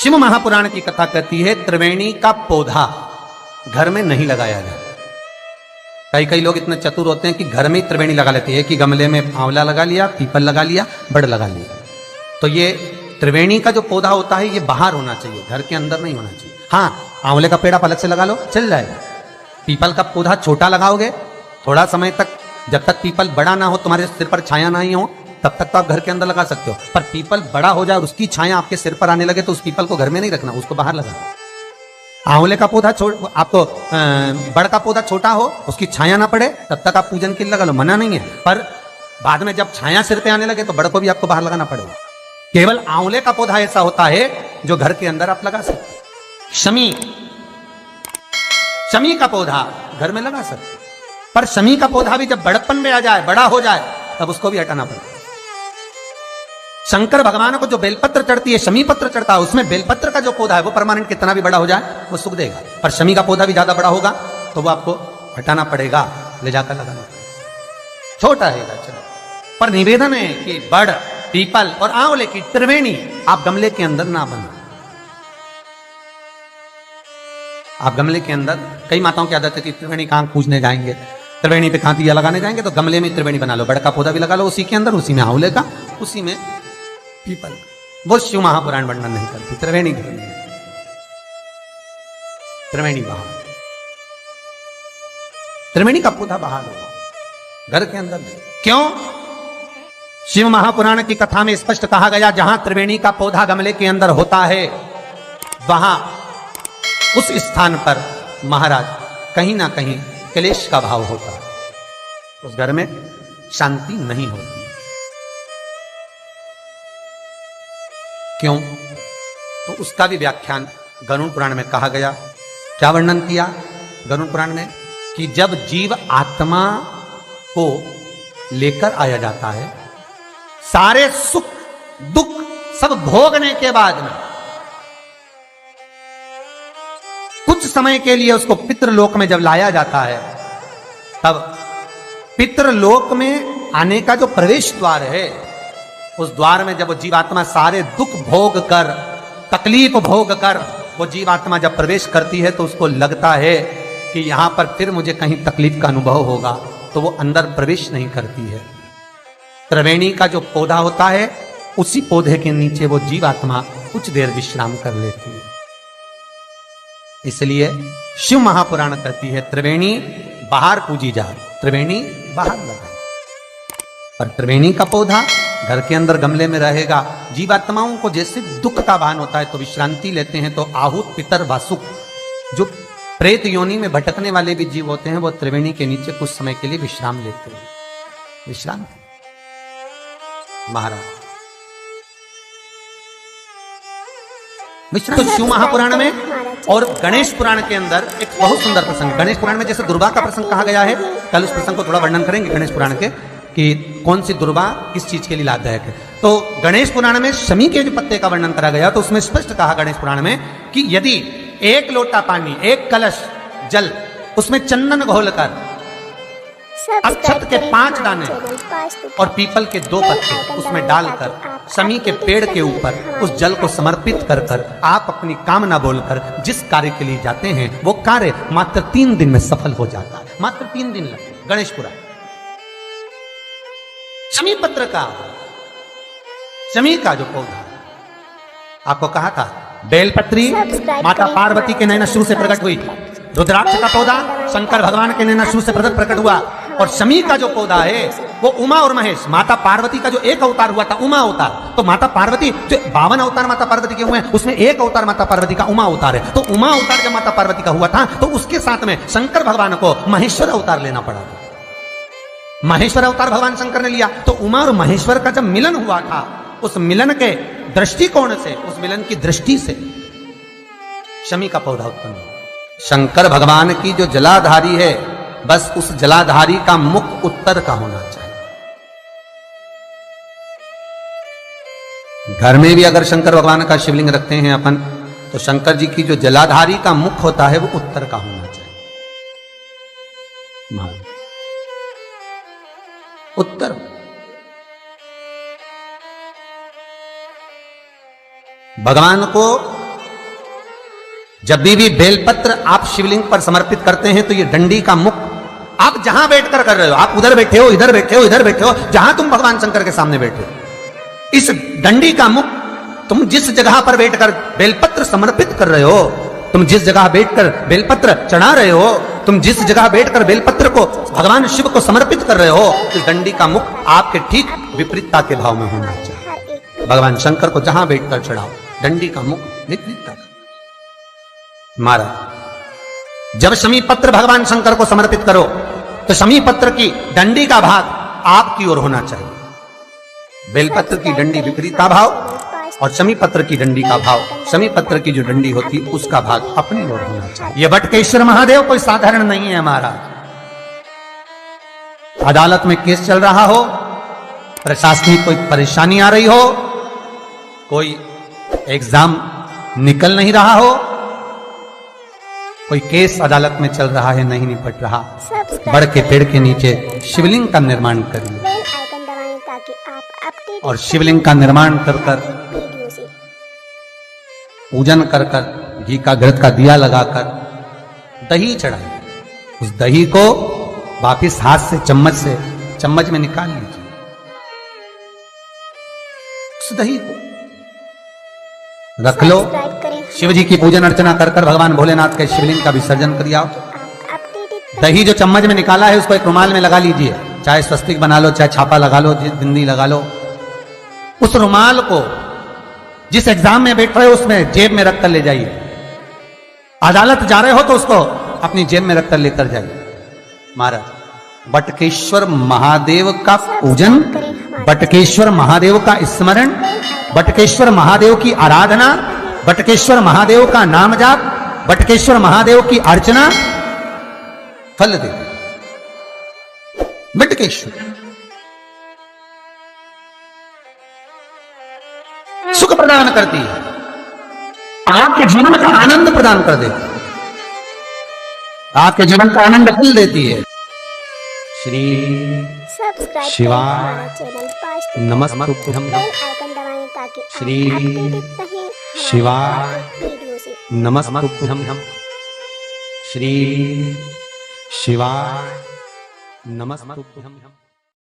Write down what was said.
शिव महापुराण की कथा कहती है त्रिवेणी का पौधा घर में नहीं लगाया जाए। कई लोग इतने चतुर होते हैं कि घर में ही त्रिवेणी लगा लेते हैं कि गमले में आंवला लगा लिया, पीपल लगा लिया, बड़ लगा लिया। तो ये त्रिवेणी का जो पौधा होता है ये बाहर होना चाहिए, घर के अंदर नहीं होना चाहिए। हाँ, आंवले का पेड़ आप अलग से लगा लो, चल जाएगा। पीपल का पौधा छोटा लगाओगे, थोड़ा समय तक, जब तक पीपल बड़ा ना हो, तुम्हारे सिर पर छाया ना ही हो, तब तक तो आप घर के अंदर लगा सकते हो। पर पीपल बड़ा हो जाए और उसकी छाया आपके सिर पर आने लगे तो उस पीपल को घर में नहीं रखना, उसको बाहर लगाना। आंवले का पौधा आपको बड़ का पौधा छोटा हो, उसकी छाया ना पड़े, तब तक आप पूजन के लिए लगा लो, मना नहीं है। पर बाद में जब छाया सिर पे आने लगे तो बड़ को भी आपको बाहर लगाना पड़ेगा। केवल आंवले का पौधा ऐसा होता है जो घर के अंदर आप लगा सकते। शमी का पौधा घर में लगा सकते, पर शमी का पौधा भी जब बड़प्पन में आ जाए, बड़ा हो जाए, तब उसको भी हटाना पड़ेगा। शंकर भगवान को जो बेलपत्र चढ़ती है, शमी पत्र चढ़ता है, उसमें बेलपत्र का जो पौधा है वो परमानेंट कितना भी बड़ा हो जाए वो सुख देगा। पर शमी का पौधा भी ज्यादा बड़ा होगा तो वो आपको हटाना पड़ेगा, ले जाकर लगाना पड़ेगा। छोटा है चलो, पर निवेदन है कि बड़, पीपल और आंवले की त्रिवेणी आप गमले के अंदर ना बना। आप गमले के अंदर, कई माताओं की आदत है कि त्रिवेणी कहां पूजने जाएंगे, त्रिवेणी पे कहां दिया लगाने जाएंगे, तो गमले में त्रिवेणी बना लो, बड़ का पौधा भी लगा लो उसी के अंदर, उसी में आंवले का, उसी में पीपल। वो शिव महापुराण वर्णन नहीं करती। त्रिवेणी बाहर, त्रिवेणी का पौधा बाहर होगा, घर के अंदर नहीं। क्यों? शिव महापुराण की कथा में स्पष्ट कहा गया, जहां त्रिवेणी का पौधा गमले के अंदर होता है वहां उस स्थान पर महाराज कहीं ना कहीं क्लेश का भाव होता है, उस घर में शांति नहीं होती। क्यों? तो उसका भी व्याख्यान गरुड़ पुराण में कहा गया। क्या वर्णन किया गरुड़ पुराण में? कि जब जीव आत्मा को लेकर आया जाता है, सारे सुख दुख सब भोगने के बाद में कुछ समय के लिए उसको पितृलोक में जब लाया जाता है, तब पितृलोक में आने का जो प्रवेश द्वार है, उस द्वार में जब वो जीवात्मा सारे दुख भोग कर, तकलीफ भोग कर वो जीवात्मा जब प्रवेश करती है तो उसको लगता है कि यहां पर फिर मुझे कहीं तकलीफ का अनुभव होगा, तो वो अंदर प्रवेश नहीं करती है। त्रिवेणी का जो पौधा होता है, उसी पौधे के नीचे वो जीवात्मा कुछ देर विश्राम कर लेती है। इसलिए शिव महापुराण कहती है त्रिवेणी बाहर पूजी जाए, त्रिवेणी बाहर लगाए। पर त्रिवेणी का पौधा घर के अंदर गमले में रहेगा। जीवात्माओं को जैसे दुख का भान होता है तो विश्रांति लेते हैं, तो आहूत पितर वासुक, जो प्रेत योनि में भटकने वाले भी जीव होते हैं, वो त्रिवेणी के नीचे कुछ समय के लिए विश्राम लेते हैं। विश्राम महाराज तो शिव महापुराण में और गणेश पुराण के अंदर एक बहुत सुंदर प्रसंग, गणेश पुराण में जैसे दुर्गा का प्रसंग कहा गया है, कल उस प्रसंग को थोड़ा वर्णन करेंगे गणेश पुराण के, कि कौन सी दुर्गा किस चीज के लिए लाभदायक है। तो गणेश पुराण में शमी के जो पत्ते का वर्णन करा गया, तो उसमें स्पष्ट कहा गणेश पुराण में कि यदि एक लोटा पानी, एक कलश जल, उसमें चंदन घोलकर, अक्षत के 5 दाने और पीपल के 2 पत्ते उसमें डालकर शमी के पेड़ के ऊपर उस जल को समर्पित कर कर आप अपनी कामना बोलकर जिस कार्य के लिए जाते हैं, वो कार्य मात्र 3 दिन में सफल हो जाता है। मात्र 3 दिन लगते। गणेश पुराण शमी पत्र का, शमी का जो पौधा आपको कहा था, बेलपत्री माता पार्वती के नैना शिव से प्रकट हुई, रुद्राक्ष का पौधा शंकर भगवान के नैना शिव से प्रकट हुआ, और शमी का जो पौधा है वो उमा और महेश, माता पार्वती का जो एक अवतार हुआ था उमा अवतार, तो माता पार्वती जो 52 अवतार माता पार्वती के हुए हैं, उसमें एक अवतार माता पार्वती का उमा अवतार है। तो उमा अवतार जब माता पार्वती का हुआ था तो उसके साथ में शंकर भगवान को महेश्वर अवतार लेना पड़ा था। महेश्वर अवतार भगवान शंकर ने लिया, तो उमा और महेश्वर का जब मिलन हुआ था, उस मिलन के दृष्टिकोण से, उस मिलन की दृष्टि से शमी का पौधा उत्पन्न हुआ। शंकर भगवान की जो जलाधारी है, बस उस जलाधारी का मुख उत्तर का होना चाहिए। घर में भी अगर शंकर भगवान का शिवलिंग रखते हैं अपन, तो शंकर जी की जो जलाधारी का मुख होता है वो उत्तर का होना चाहिए। उत्तर। भगवान को जब भी बेलपत्र आप शिवलिंग पर समर्पित करते हैं तो ये डंडी का मुख आप जहां बैठकर कर रहे हो, आप उधर बैठे हो, इधर बैठे हो, इधर बैठे हो, जहां तुम भगवान शंकर के सामने बैठे हो, इस डंडी का मुख तुम जिस जगह पर बैठकर बेलपत्र समर्पित कर रहे हो, तुम जिस जगह बैठकर बेलपत्र चढ़ा रहे हो, तुम जिस जगह बैठकर बेलपत्र को भगवान शिव को समर्पित कर रहे हो, इस डंडी का मुख आपके ठीक विपरीतता के भाव में होना चाहिए। भगवान शंकर को जहां बैठकर चढ़ाओ, डंडी का मुख विपरीतता का। महाराज, जब शमी पत्र भगवान शंकर को समर्पित करो तो शमी पत्र की डंडी का भाग आपकी ओर होना चाहिए। बेलपत्र की डंडी विपरीता भाव और शमी पत्र की डंडी का भाव, शमी पत्र की जो डंडी होती उसका भाग अपनी ओर होना चाहिए। यह बटकेश्वर महादेव कोई साधारण नहीं है महाराज। अदालत में केस चल रहा हो, प्रशासनिक कोई परेशानी आ रही हो, कोई एग्जाम निकल नहीं रहा हो, कोई केस अदालत में चल रहा है, नहीं निपट रहा, बड़ के पेड़ के नीचे शिवलिंग का निर्माण करिए बेल आइकन दबाएं ताकि आप अपडेट और शिवलिंग का निर्माण कर कर, वीडियो से पूजन कर कर, घी का घृत का दिया लगाकर दही चढ़ाइए। उस दही को वापिस हाथ से चम्मच में निकाल लीजिए। उस दही को रख लो, सब्सक्राइब करें। शिव जी की पूजन अर्चना कर कर भगवान भोलेनाथ के शिवलिंग का विसर्जन कर आओ। आप अपडेटेड दही जो चम्मच में निकाला है उसको एक रुमाल में लगा लीजिए, चाहे स्वस्तिक बना लो, चाहे छापा लगा लो, बिंदी लगा लो। उस रुमाल को जिस एग्जाम में बैठ रहे हो उसमें जेब में रखकर ले जाइए। अदालत जा रहे हो तो उसको अपनी जेब में रखकर लेकर जाइए। महाराज, बटकेश्वर महादेव का पूजन, बटकेश्वर महादेव का स्मरण, बटकेश्वर महादेव की आराधना, बटकेश्वर महादेव का नाम जाप, बटकेश्वर महादेव की अर्चना फल दे। बटकेश्वर सुख प्रदान करती है, आपके जीवन का आनंद प्रदान कर देती है, आपके जीवन का आनंद फल देती है। श्री सब्सक्राइब शिवाय करें हमारे चैनल पर। नमस्तुभ्यं बेल आइकन दबाएं ताकि आप श्री अपडेटेड रहें हमारे शिवाय वीडियो से। नमस्तुभ्यं श्री शिवाय नमस्तुभ्यं।